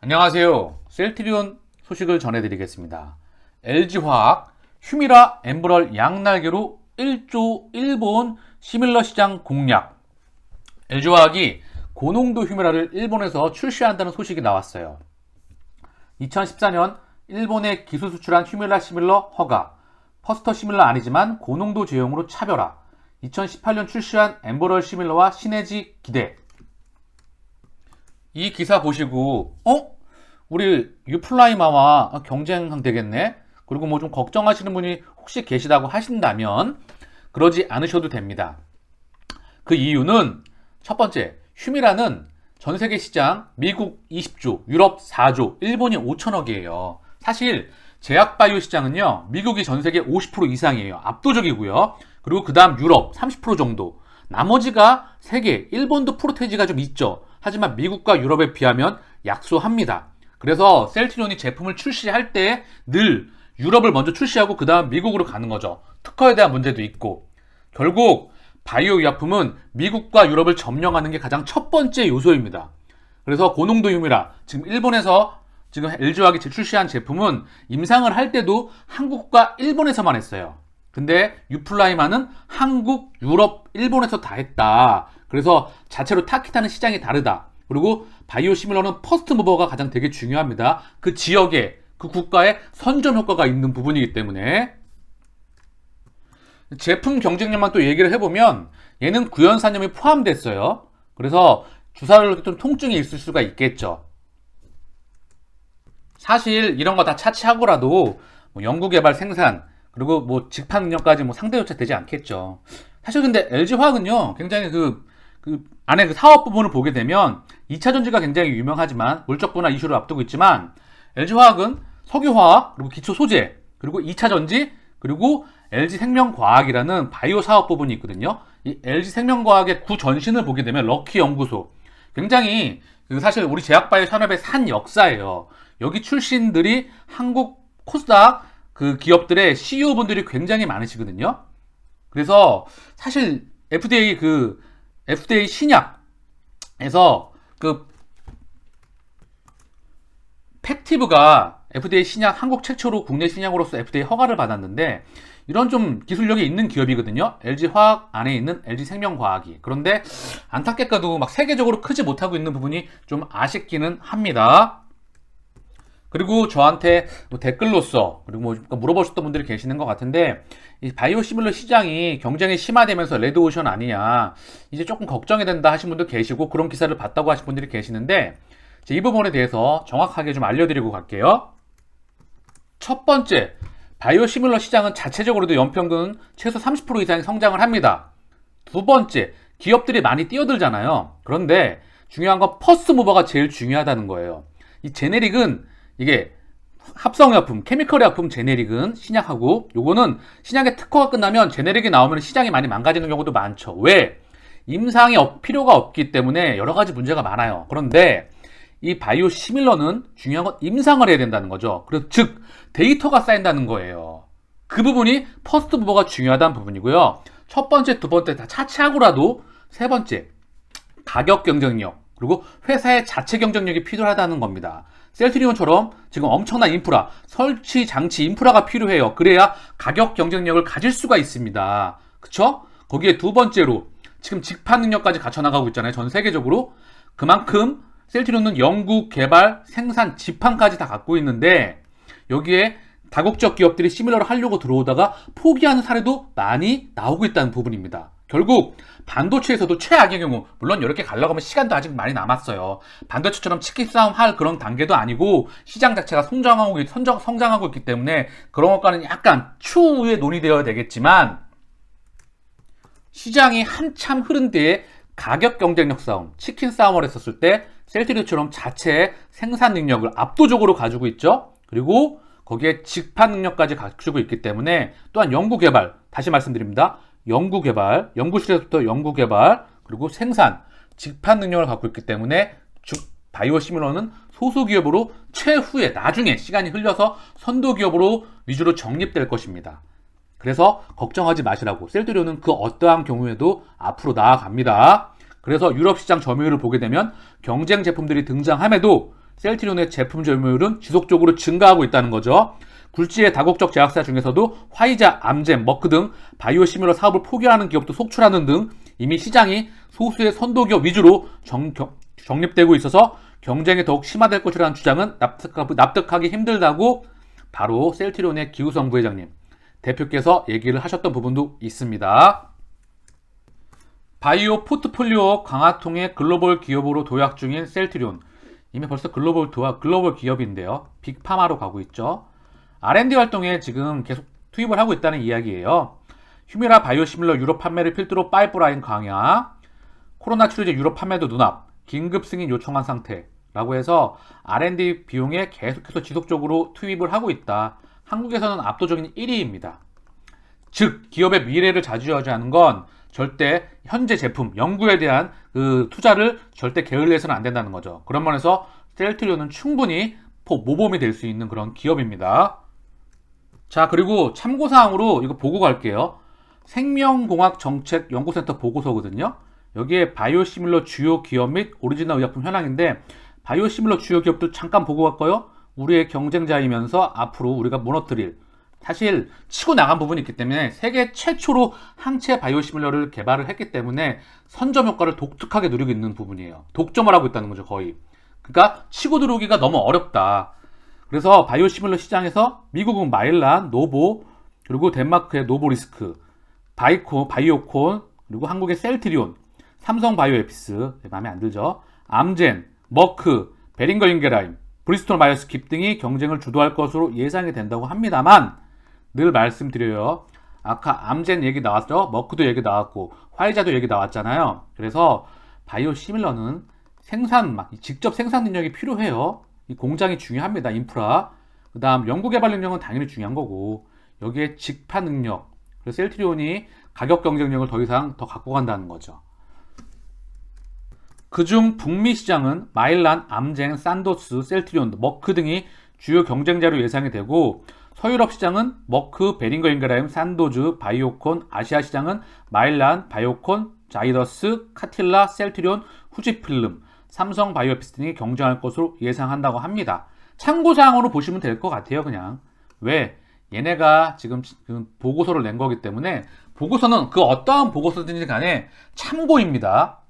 안녕하세요. 셀트리온 소식을 전해드리겠습니다. LG화학 휴미라 엠브럴 양날개로 1조 일본 시밀러 시장 공략. LG화학이 고농도 휴미라를 일본에서 출시한다는 소식이 나왔어요. 2014년 일본에 기술 수출한 휴미라 시밀러 허가, 퍼스터 시밀러 아니지만 고농도 제형으로 차별화, 2018년 출시한 엠브럴 시밀러와 시너지 기대. 이 기사 보시고 우리 유플라이마와 경쟁 되겠네? 그리고 뭐 좀 걱정하시는 분이 혹시 계시다고 하신다면 그러지 않으셔도 됩니다. 그 이유는 첫 번째, 휴미라는 전 세계 시장 미국 20조, 유럽 4조, 일본이 5천억이에요. 사실 제약바이오 시장은요, 미국이 전 세계 50% 이상이에요. 압도적이고요. 그리고 그 다음 유럽 30% 정도. 나머지가 세계, 일본도 프로테이지가 좀 있죠. 하지만 미국과 유럽에 비하면 약소합니다. 그래서 셀트리온이 제품을 출시할 때 늘 유럽을 먼저 출시하고 그 다음 미국으로 가는 거죠. 특허에 대한 문제도 있고. 결국 바이오 의약품은 미국과 유럽을 점령하는 게 가장 첫 번째 요소입니다. 그래서 고농도 휴미라, 지금 일본에서 지금 LG화학이 출시한 제품은 임상을 할 때도 한국과 일본에서만 했어요. 근데 유플라이마는 한국, 유럽, 일본에서 다 했다. 그래서 자체로 타깃하는 시장이 다르다. 그리고 바이오 시밀러는 퍼스트 무버가 가장 되게 중요합니다. 그 지역에, 그 국가에 선점 효과가 있는 부분이기 때문에. 제품 경쟁력만 또 얘기를 해보면 얘는 구연산염이 포함됐어요. 그래서 주사를 좀 통증이 있을 수가 있겠죠. 사실 이런 거 다 차치하고라도 뭐 연구개발 생산 그리고 뭐 직판 능력까지 뭐 상대조차 되지 않겠죠. 사실 근데 LG화학은요 굉장히 그 안에 그 사업 부분을 보게 되면 2차 전지가 굉장히 유명하지만 물적 분화 이슈를 앞두고 있지만 LG화학은 석유화학 그리고 기초 소재 그리고 2차 전지 그리고 LG생명과학이라는 바이오 사업 부분이 있거든요. 이 LG생명과학의 구전신을 보게 되면 럭키 연구소 굉장히 사실 우리 제약바이오 산업의 산 역사예요. 여기 출신들이 한국 코스닥 그 기업들의 CEO분들이 굉장히 많으시거든요. 그래서 사실 FDA 신약에서 그 팩티브가 FDA 신약 한국 최초로 국내 신약으로서 FDA 허가를 받았는데 이런 좀 기술력이 있는 기업이거든요. LG화학 안에 있는 LG생명과학이. 그런데 안타깝게도 막 세계적으로 크지 못하고 있는 부분이 좀 아쉽기는 합니다. 그리고 저한테 뭐 댓글로서 그리고 뭐 물어보셨던 분들이 계시는 것 같은데 이 바이오 시밀러 시장이 경쟁이 심화되면서 레드오션 아니냐 이제 조금 걱정이 된다 하신 분도 계시고 그런 기사를 봤다고 하신 분들이 계시는데 이 부분에 대해서 정확하게 좀 알려드리고 갈게요. 첫 번째, 바이오 시밀러 시장은 자체적으로도 연평균 최소 30% 이상의 성장을 합니다. 두 번째, 기업들이 많이 뛰어들잖아요. 그런데 중요한 건 퍼스트 무버가 제일 중요하다는 거예요. 이 제네릭은 이게 합성약품, 케미컬 약품 제네릭은 신약하고 요거는 신약의 특허가 끝나면 제네릭이 나오면 시장이 많이 망가지는 경우도 많죠. 왜? 임상이 필요가 없기 때문에 여러 가지 문제가 많아요. 그런데 이 바이오 시밀러는 중요한 건 임상을 해야 된다는 거죠. 그래서 즉 데이터가 쌓인다는 거예요. 그 부분이 퍼스트 무버가 중요하다는 부분이고요. 첫 번째, 두 번째 다 차치하고라도 세 번째, 가격 경쟁력 그리고 회사의 자체 경쟁력이 필요하다는 겁니다. 셀트리온처럼 지금 엄청난 인프라, 설치 장치 인프라가 필요해요. 그래야 가격 경쟁력을 가질 수가 있습니다. 그쵸? 거기에 두 번째로 지금 직판 능력까지 갖춰나가고 있잖아요. 전 세계적으로. 그만큼 셀트리온은 연구, 개발, 생산, 직판까지 다 갖고 있는데 여기에 다국적 기업들이 시밀러를 하려고 들어오다가 포기하는 사례도 많이 나오고 있다는 부분입니다. 결국 반도체에서도 최악의 경우 물론 이렇게 가려고 하면 시간도 아직 많이 남았어요. 반도체처럼 치킨 싸움 할 그런 단계도 아니고 시장 자체가 성장하고 있기 때문에 그런 것과는 약간 추후에 논의되어야 되겠지만 시장이 한참 흐른 뒤에 가격 경쟁력 싸움, 치킨 싸움을 했었을 때 셀트리온처럼 자체의 생산 능력을 압도적으로 가지고 있죠. 그리고 거기에 직판 능력까지 갖추고 있기 때문에 또한 연구개발, 다시 말씀드립니다. 연구개발, 연구실에서부터 연구개발, 그리고 생산, 직판 능력을 갖고 있기 때문에 바이오 시밀러는 소수기업으로 최후에 나중에 시간이 흘려서 선도기업으로 위주로 정립될 것입니다. 그래서 걱정하지 마시라고. 셀트리온은 그 어떠한 경우에도 앞으로 나아갑니다. 그래서 유럽 시장 점유율을 보게 되면 경쟁 제품들이 등장함에도 셀트리온의 제품 점유율은 지속적으로 증가하고 있다는 거죠. 굴지의 다국적 제약사 중에서도 화이자, 암젠, 머크 등 바이오 시밀러 사업을 포기하는 기업도 속출하는 등 이미 시장이 소수의 선도기업 위주로 정립되고 있어서 경쟁이 더욱 심화될 것이라는 주장은 납득하기 힘들다고 바로 셀트리온의 기우성 부회장님, 대표께서 얘기를 하셨던 부분도 있습니다. 바이오 포트폴리오 강화통의 글로벌 기업으로 도약 중인 셀트리온. 이미 벌써 글로벌 기업인데요. 빅파마로 가고 있죠. R&D 활동에 지금 계속 투입을 하고 있다는 이야기예요. 휴미라 바이오시밀러 유럽 판매를 필두로 파이프라인 강화, 코로나 치료제 유럽 판매도 눈앞, 긴급 승인 요청한 상태라고 해서 R&D 비용에 계속해서 지속적으로 투입을 하고 있다. 한국에서는 압도적인 1위입니다. 즉 기업의 미래를 좌지우지하는 건 절대 현재 제품, 연구에 대한 그 투자를 절대 게을리해서는 안 된다는 거죠. 그런 면에서 셀트리온은 충분히 모범이 될 수 있는 그런 기업입니다. 자, 그리고 참고사항으로 이거 보고 갈게요. 생명공학정책연구센터 보고서거든요. 여기에 바이오시밀러 주요 기업 및 오리지널 의약품 현황인데, 바이오시밀러 주요 기업도 잠깐 보고 갈까요? 우리의 경쟁자이면서 앞으로 우리가 무너뜨릴, 사실 치고 나간 부분이 있기 때문에 세계 최초로 항체 바이오시밀러를 개발을 했기 때문에 선점 효과를 독특하게 누리고 있는 부분이에요. 독점을 하고 있다는 거죠, 거의. 그러니까 치고 들어오기가 너무 어렵다. 그래서 바이오시밀러 시장에서 미국은 마일란, 노보, 그리고 덴마크의 노보리스크, 바이오콘, 그리고 한국의 셀트리온, 삼성 바이오에피스, 마음에 안 들죠? 암젠, 머크, 베링거 인게라임, 브리스톨 마이어스킵 등이 경쟁을 주도할 것으로 예상이 된다고 합니다만, 늘 말씀드려요. 아까 암젠 얘기 나왔죠? 머크도 얘기 나왔고 화이자도 얘기 나왔잖아요. 그래서 바이오시밀러는 직접 생산 능력이 필요해요. 이 공장이 중요합니다. 인프라. 그 다음 연구개발 능력은 당연히 중요한 거고, 여기에 직파 능력, 그래서 셀트리온이 가격 경쟁력을 더 이상 더 갖고 간다는 거죠. 그중 북미 시장은 마일란, 암젠, 산도스, 셀트리온, 머크 등이 주요 경쟁자로 예상이 되고, 서유럽 시장은 머크, 베링거 인게라임, 산도즈, 바이오콘, 아시아 시장은 마일란, 바이오콘, 자이더스, 카틸라, 셀트리온, 후지필름, 삼성 바이오피스 등이 경쟁할 것으로 예상한다고 합니다. 참고사항으로 보시면 될 것 같아요. 그냥 왜 얘네가 지금 보고서를 낸 거기 때문에, 보고서는 그 어떠한 보고서든지 간에 참고입니다.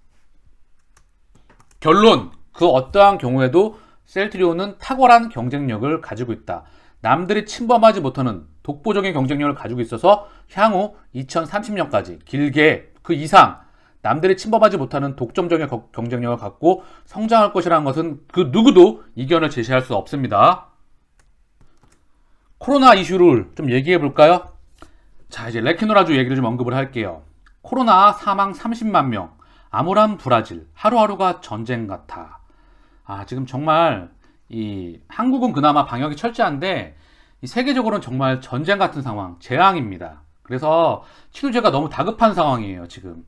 결론, 그 어떠한 경우에도 셀트리온은 탁월한 경쟁력을 가지고 있다. 남들이 침범하지 못하는 독보적인 경쟁력을 가지고 있어서 향후 2030년까지 길게 그 이상 남들이 침범하지 못하는 독점적인 경쟁력을 갖고 성장할 것이라는 것은 그 누구도 이견을 제시할 수 없습니다. 코로나 이슈를 좀 얘기해 볼까요? 자, 이제 레키노라주 얘기를 좀 언급을 할게요. 코로나 사망 30만 명, 암울한 브라질, 하루하루가 전쟁 같아. 지금 정말 한국은 그나마 방역이 철저한데 세계적으로는 정말 전쟁 같은 상황, 재앙입니다. 그래서 치료제가 너무 다급한 상황이에요, 지금.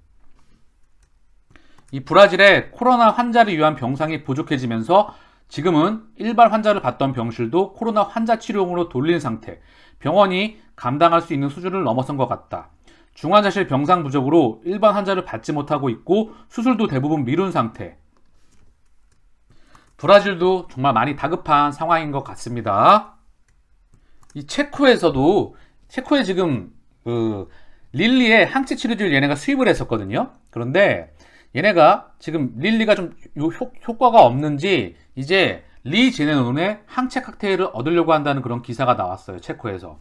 이 브라질의 코로나 환자를 위한 병상이 부족해지면서 지금은 일반 환자를 받던 병실도 코로나 환자 치료용으로 돌린 상태, 병원이 감당할 수 있는 수준을 넘어선 것 같다. 중환자실 병상 부족으로 일반 환자를 받지 못하고 있고 수술도 대부분 미룬 상태. 브라질도 정말 많이 다급한 상황인 것 같습니다. 이 체코에 지금 릴리의 항체 치료제를 얘네가 수입을 했었거든요. 그런데 얘네가 지금 릴리가 좀 효과가 없는지 이제 리제네론의 항체 칵테일을 얻으려고 한다는 그런 기사가 나왔어요. 체코에서.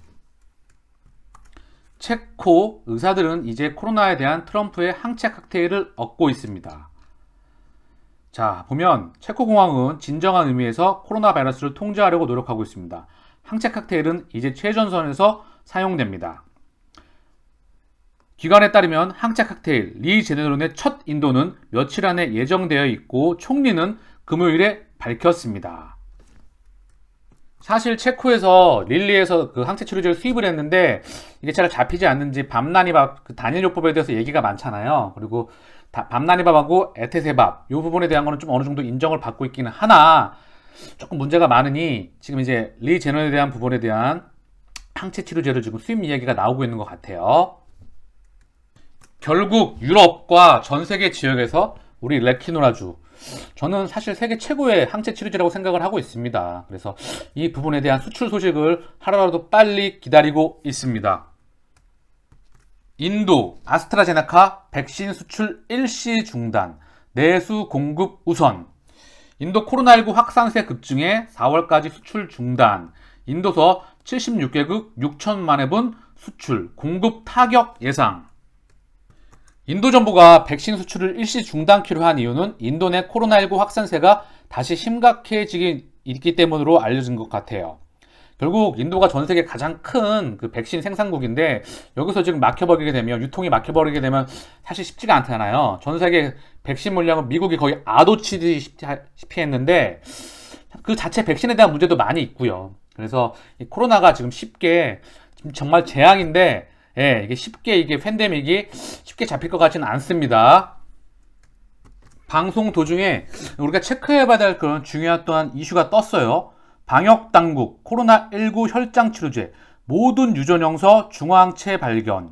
체코 의사들은 이제 코로나에 대한 트럼프의 항체 칵테일을 얻고 있습니다. 자, 보면 체코공화국은 진정한 의미에서 코로나 바이러스를 통제하려고 노력하고 있습니다. 항체 칵테일은 이제 최전선에서 사용됩니다. 기관에 따르면 항체 칵테일 리제네론의 첫 인도는 며칠 안에 예정되어 있고 총리는 금요일에 밝혔습니다. 사실 체코에서 릴리에서 그 항체 치료제를 수입을 했는데 이게 잘 잡히지 않는지 밤나니밥 그 단일요법에 대해서 얘기가 많잖아요. 그리고 밤나니밥하고 에테세밥 이 부분에 대한 거는 좀 어느 정도 인정을 받고 있기는 하나 조금 문제가 많으니 지금 이제 리제네론에 대한 부분에 대한 항체 치료제를 지금 수입 이야기가 나오고 있는 것 같아요. 결국 유럽과 전 세계 지역에서 우리 레키노라주 저는 사실 세계 최고의 항체 치료제라고 생각을 하고 있습니다. 그래서 이 부분에 대한 수출 소식을 하루라도 빨리 기다리고 있습니다. 인도 아스트라제네카 백신 수출 일시 중단, 내수 공급 우선. 인도 코로나19 확산세 급증에 4월까지 수출 중단. 인도서 76개국 6천만 회분 수출 공급 타격 예상. 인도 정부가 백신 수출을 일시 중단키로 한 이유는 인도 내 코로나19 확산세가 다시 심각해지기 있기 때문으로 알려진 것 같아요. 결국 인도가 전 세계 가장 큰 그 백신 생산국인데 여기서 지금 막혀버리게 되면, 유통이 막혀버리게 되면 사실 쉽지가 않잖아요. 전 세계 백신 물량은 미국이 거의 아도치듯이 했는데 그 자체 백신에 대한 문제도 많이 있고요. 그래서 이 코로나가 지금 쉽게, 지금 정말 재앙인데, 예, 이게 쉽게, 이게 팬데믹이 쉽게 잡힐 것 같지는 않습니다. 방송 도중에 우리가 체크해봐야 될 그런 중요한 또한 이슈가 떴어요. 방역당국 코로나19 혈장치료제 모든 유전형서 중화항체 발견,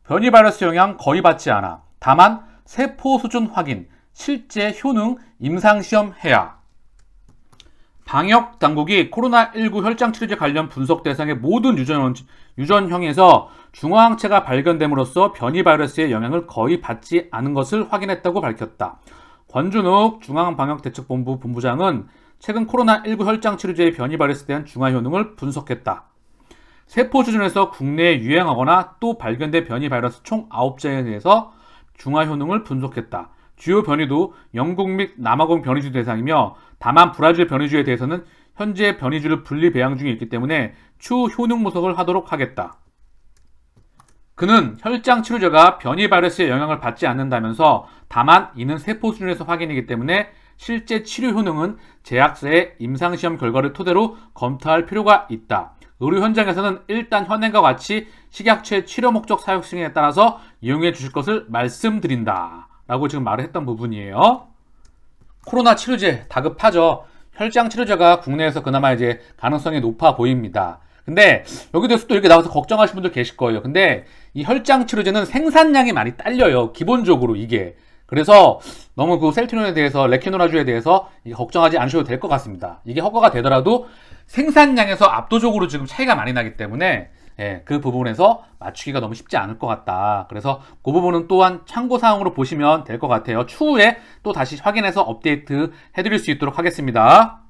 변이 바이러스 영향 거의 받지 않아, 다만 세포 수준 확인, 실제 효능 임상시험 해야. 방역당국이 코로나19 혈장치료제 관련 분석 대상의 모든 유전형에서 중화항체가 발견됨으로써 변이 바이러스의 영향을 거의 받지 않은 것을 확인했다고 밝혔다. 권준욱 중앙방역대책본부 본부장은 최근 코로나19 혈장치료제의 변이 바이러스에 대한 중화 효능을 분석했다. 세포 수준에서 국내에 유행하거나 또 발견된 변이 바이러스 총 9자에 대해서 중화 효능을 분석했다. 주요 변이도 영국 및 남아공 변이주 대상이며, 다만 브라질 변이주에 대해서는 현재 변이주를 분리 배양 중에 있기 때문에 추후 효능 분석을 하도록 하겠다. 그는 혈장 치료제가 변이 바이러스의 영향을 받지 않는다면서, 다만 이는 세포 수준에서 확인이기 때문에 실제 치료 효능은 제약사의 임상시험 결과를 토대로 검토할 필요가 있다. 의료 현장에서는 일단 현행과 같이 식약처의 치료 목적 사용 승인에 따라서 이용해 주실 것을 말씀드린다 라고 지금 말을 했던 부분이에요. 코로나 치료제 다급하죠. 혈장 치료제가 국내에서 그나마 이제 가능성이 높아 보입니다. 근데 여기 대해서 또 이렇게 나와서 걱정하시는 분들 계실 거예요. 근데 이 혈장 치료제는 생산량이 많이 딸려요. 기본적으로 이게. 그래서 너무 그 셀트리온에 대해서, 레퀴노라주에 대해서 걱정하지 않으셔도 될 것 같습니다. 이게 허가가 되더라도 생산량에서 압도적으로 지금 차이가 많이 나기 때문에, 예, 그 부분에서 맞추기가 너무 쉽지 않을 것 같다. 그래서 그 부분은 또한 참고사항으로 보시면 될 것 같아요. 추후에 또 다시 확인해서 업데이트 해드릴 수 있도록 하겠습니다.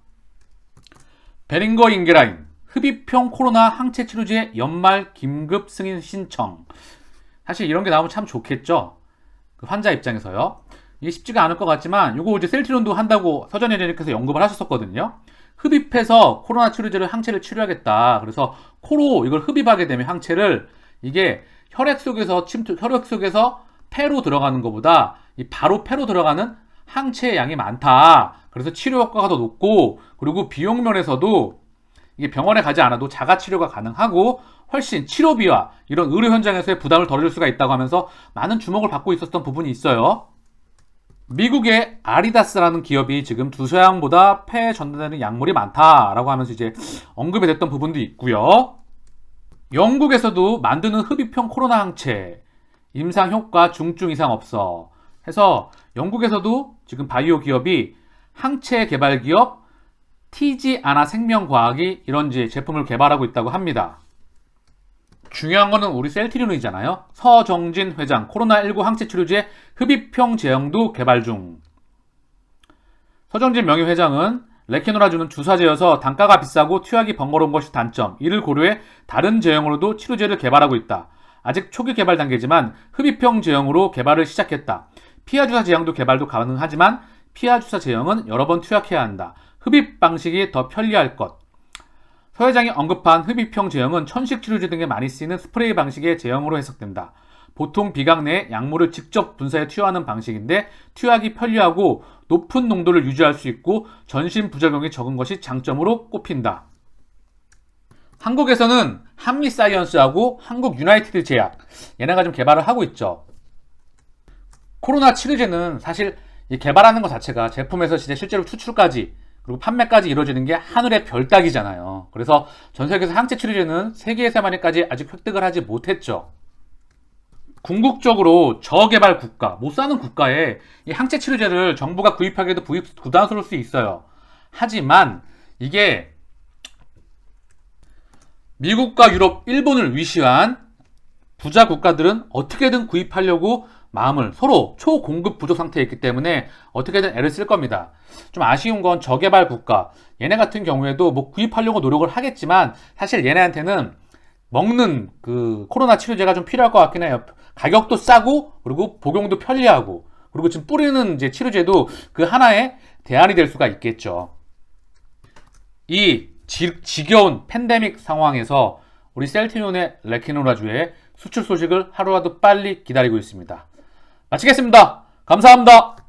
베링거 인게라인 흡입형 코로나 항체 치료제 연말 긴급 승인 신청. 사실 이런 게 나오면 참 좋겠죠. 그 환자 입장에서요. 이게 쉽지가 않을 것 같지만 요거 이제 셀트리온도 한다고 서전예전님께서 언급을 하셨었거든요. 흡입해서 코로나 치료제를 항체를 치료하겠다. 그래서 코로 이걸 흡입하게 되면 항체를, 이게 혈액 속에서 폐로 들어가는 것보다 바로 폐로 들어가는 항체의 양이 많다. 그래서 치료 효과가 더 높고, 그리고 비용 면에서도 이게 병원에 가지 않아도 자가 치료가 가능하고 훨씬 치료비와 이런 의료 현장에서의 부담을 덜어줄 수가 있다고 하면서 많은 주목을 받고 있었던 부분이 있어요. 미국의 아리다스라는 기업이 지금 두서양보다 폐에 전달되는 약물이 많다라고 하면서 이제 언급이 됐던 부분도 있고요. 영국에서도 만드는 흡입형 코로나 항체 임상 효과 중증 이상 없어 해서, 영국에서도 지금 바이오 기업이 항체 개발 기업 티지아나 생명과학이 이런 이제 제품을 개발하고 있다고 합니다. 중요한 거는 우리 셀트리온이잖아요. 서정진 회장 코로나19 항체 치료제 흡입형 제형도 개발 중. 서정진 명예회장은 레퀴노라주는 주사제여서 단가가 비싸고 투약이 번거로운 것이 단점, 이를 고려해 다른 제형으로도 치료제를 개발하고 있다. 아직 초기 개발 단계지만 흡입형 제형으로 개발을 시작했다. 피하 주사 제형도 개발도 가능하지만 피하 주사 제형은 여러 번 투약해야 한다. 흡입 방식이 더 편리할 것. 서 회장이 언급한 흡입형 제형은 천식 치료제 등에 많이 쓰이는 스프레이 방식의 제형으로 해석된다. 보통 비강 내에 약물을 직접 분사해 투여하는 방식인데 투약이 편리하고 높은 농도를 유지할 수 있고 전신 부작용이 적은 것이 장점으로 꼽힌다. 한국에서는 한미사이언스하고 한국 유나이티드 제약, 얘네가 좀 개발을 하고 있죠. 코로나 치료제는 사실 개발하는 것 자체가 제품에서 진짜 실제로 추출까지 그리고 판매까지 이루어지는 게 하늘의 별 따기잖아요. 그래서 전 세계에서 항체 치료제는 세계에서만까지 아직 획득을 하지 못했죠. 궁극적으로 저개발 국가, 못 사는 국가에 이 항체 치료제를 정부가 구입하기에도 부담스러울 수 있어요. 하지만 이게 미국과 유럽, 일본을 위시한 부자 국가들은 어떻게든 구입하려고 마음을 서로 초공급 부족 상태에 있기 때문에 어떻게든 애를 쓸 겁니다. 좀 아쉬운 건 저개발 국가, 얘네 같은 경우에도 뭐 구입하려고 노력을 하겠지만 사실 얘네한테는 먹는 그 코로나 치료제가 좀 필요할 것 같긴 해요. 가격도 싸고 그리고 복용도 편리하고 그리고 지금 뿌리는 이제 치료제도 그 하나의 대안이 될 수가 있겠죠. 이 지겨운 팬데믹 상황에서 우리 셀티존의 레키노라주의 수출 소식을 하루라도 빨리 기다리고 있습니다. 마치겠습니다. 감사합니다.